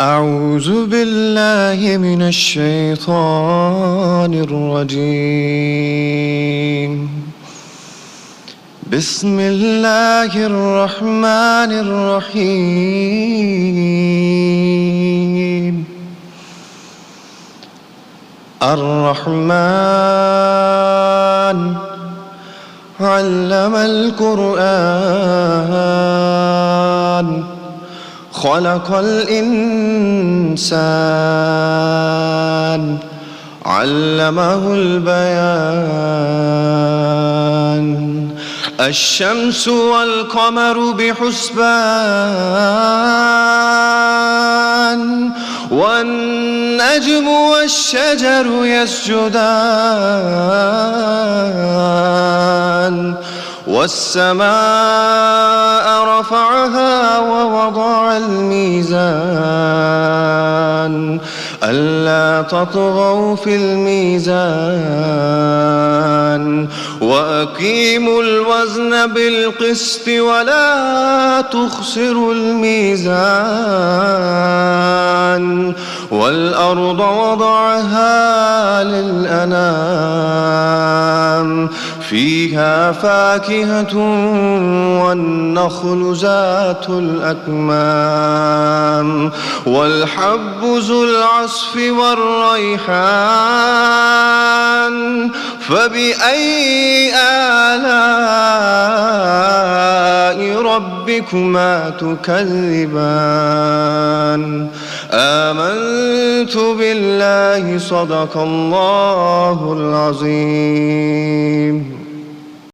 أعوذ بالله من الشيطان الرجيم. بسم الله الرحمن الرحيم. الرحمن علم القرآن خلق الإنسان علمه البيان. الشمس والقمر بحسبان والنجم والشجر يسجدان والسماء رفعها ووضع الميزان ألا تطغوا في الميزان وأقيموا الوزن بالقسط ولا تخسروا الميزان والأرض وضعها للأنام فيها فاكهة والنخل ذات الأكمام والحب ذو العصف والريحان فبأي آلاء ربكما تكذبان. آمنت بالله صدق الله العظيم.